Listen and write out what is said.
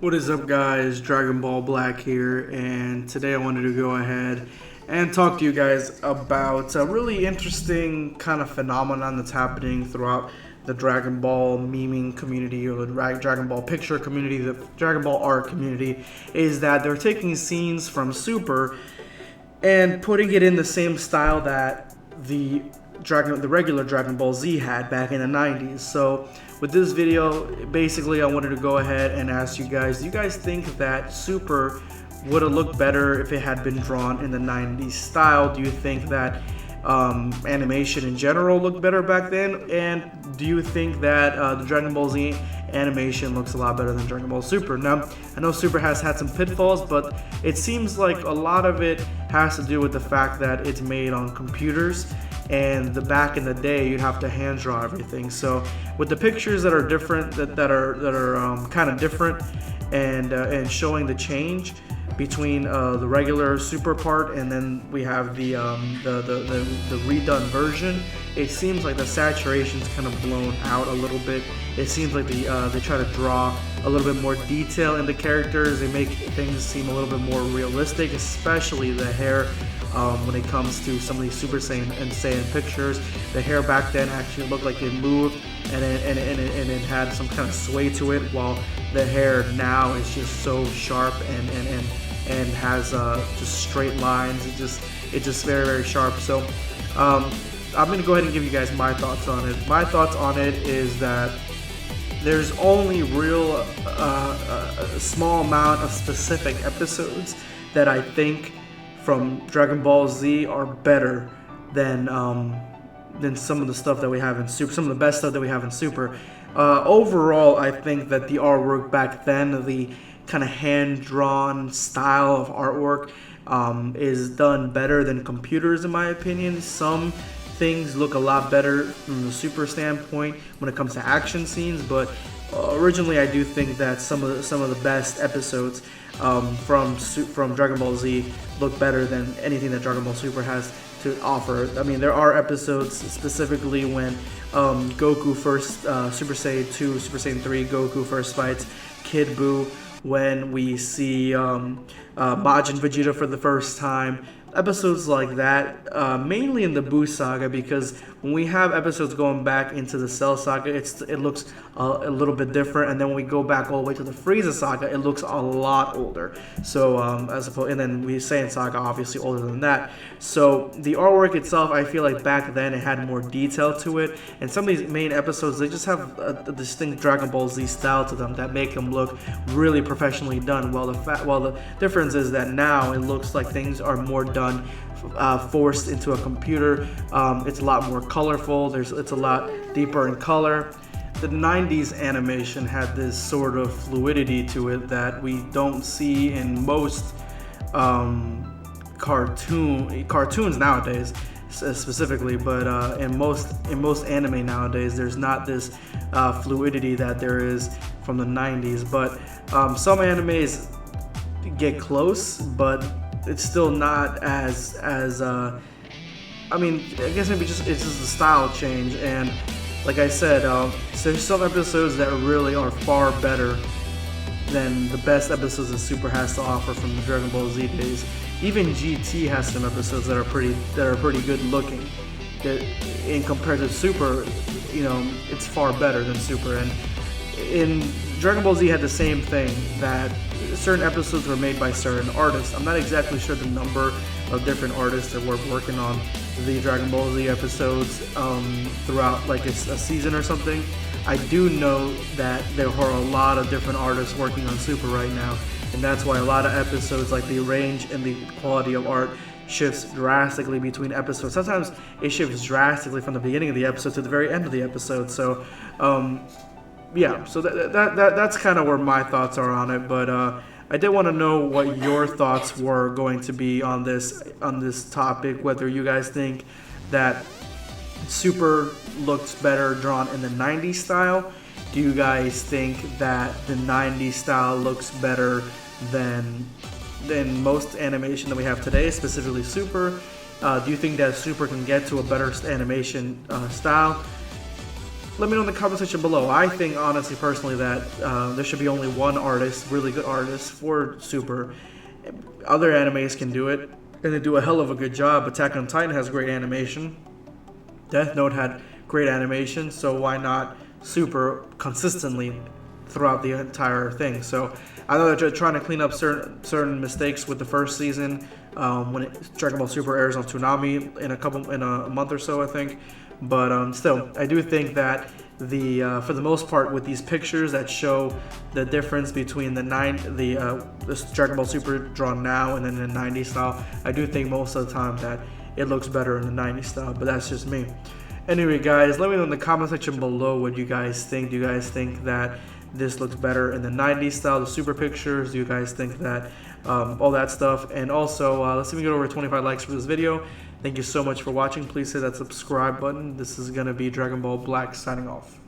What is up, guys? Dragonball Black here, and today I wanted to go ahead and talk to you guys about a really interesting kind of phenomenon that's happening throughout the Dragon Ball memeing community, or the Dragon Ball picture community, the Dragon Ball art community, is that they're taking scenes from Super and putting it in the same style that the regular Dragon Ball Z had back in the 90s. So with this video, basically I wanted to go ahead and ask you guys, do you guys think that Super would have looked better if it had been drawn in the 90s style? Do you think that animation in general looked better back then? And do you think that the Dragon Ball Z animation looks a lot better than Dragon Ball Super? Now, I know Super has had some pitfalls, but it seems like a lot of it has to do with the fact that it's made on computers, and back in the day you'd have to hand draw everything. So with the pictures that are different, that are kind of different, and showing the change between the regular Super part and then we have the redone version, it seems like the saturation's kind of blown out a little bit. It seems like they try to draw a little bit more detail in the characters. They make things seem a little bit more realistic, especially the hair. When it comes to some of these Super Saiyan and Saiyan pictures, the hair back then actually looked like it moved, and it had some kind of sway to it, while the hair now is just so sharp and has just straight lines. It's just very, very sharp. So I'm gonna go ahead and give you guys my thoughts on it. My thoughts on it is that there's only a small amount of specific episodes that I think from Dragon Ball Z are better than some of the stuff that we have in Super, some of the best stuff that we have in Super. Overall, I think that the artwork back then, the kind of hand-drawn style of artwork, is done better than computers, in my opinion. Some things look a lot better from the Super standpoint when it comes to action scenes, but originally I do think that some of the best episodes from Dragon Ball Z look better than anything that Dragon Ball Super has to offer. I mean, there are episodes specifically when Goku first Super Saiyan 2, Super Saiyan 3, Goku first fights Kid Buu, when we see Majin Vegeta for the first time. Episodes like that, mainly in the Buu saga, because when we have episodes going back into the Cell saga, it looks a little bit different, and then when we go back all the way to the Frieza saga, it looks a lot older. So and then we Saiyan saga obviously older than that. So the artwork itself, I feel like back then it had more detail to it, and some of these main episodes, they just have a distinct Dragon Ball Z style to them that make them look really professionally done. While the difference is that now it looks like things are more done forced into a computer. It's a lot more colorful. It's a lot deeper in color. The 90s animation had this sort of fluidity to it that we don't see in most cartoons nowadays, specifically, but in most anime nowadays, there's not this fluidity that there is from the 90s. But some animes get close, but it's still not as I mean, I guess maybe it's just a style change. And like I said, there's some episodes that really are far better than the best episodes that Super has to offer from the Dragon Ball Z days. Even GT has some episodes that are pretty good looking. That, in compared to Super, it's far better than Super. And in Dragon Ball Z had the same thing, that certain episodes were made by certain artists. I'm not exactly sure the number of different artists that were working on the Dragon Ball Z episodes throughout like a season or something. I do know that there are a lot of different artists working on Super right now, and that's why a lot of episodes, like the range and the quality of art, shifts drastically between episodes. Sometimes it shifts drastically from the beginning of the episode to the very end of the episode. So yeah, so that's kind of where my thoughts are on it. But I did want to know what your thoughts were going to be on this topic. Whether you guys think that Super looks better drawn in the 90s style. Do you guys think that the 90s style looks better than most animation that we have today, specifically Super? Do you think that Super can get to a better animation style? let me know in the comment section below. I think, honestly, personally, that there should be only one artist, really good artist, for Super. Other animes can do it, and they do a hell of a good job. Attack on Titan has great animation. Death Note had great animation, so why not Super consistently throughout the entire thing? So I know they're trying to clean up certain mistakes with the first season when Dragon Ball Super airs on Toonami in a month or so, I think. But still, I do think that for the most part, with these pictures that show the difference between the Dragon Ball Super drawn now and then the 90s style, I do think most of the time that it looks better in the 90s style, but that's just me. Anyway, guys, let me know in the comment section below what you guys think. Do you guys think that this looks better in the 90s style, the Super pictures? Do you guys think that all that stuff? And also, let's see if we get over 25 likes for this video. Thank you so much for watching. Please hit that subscribe button. This is going to be Dragon Ball Black signing off.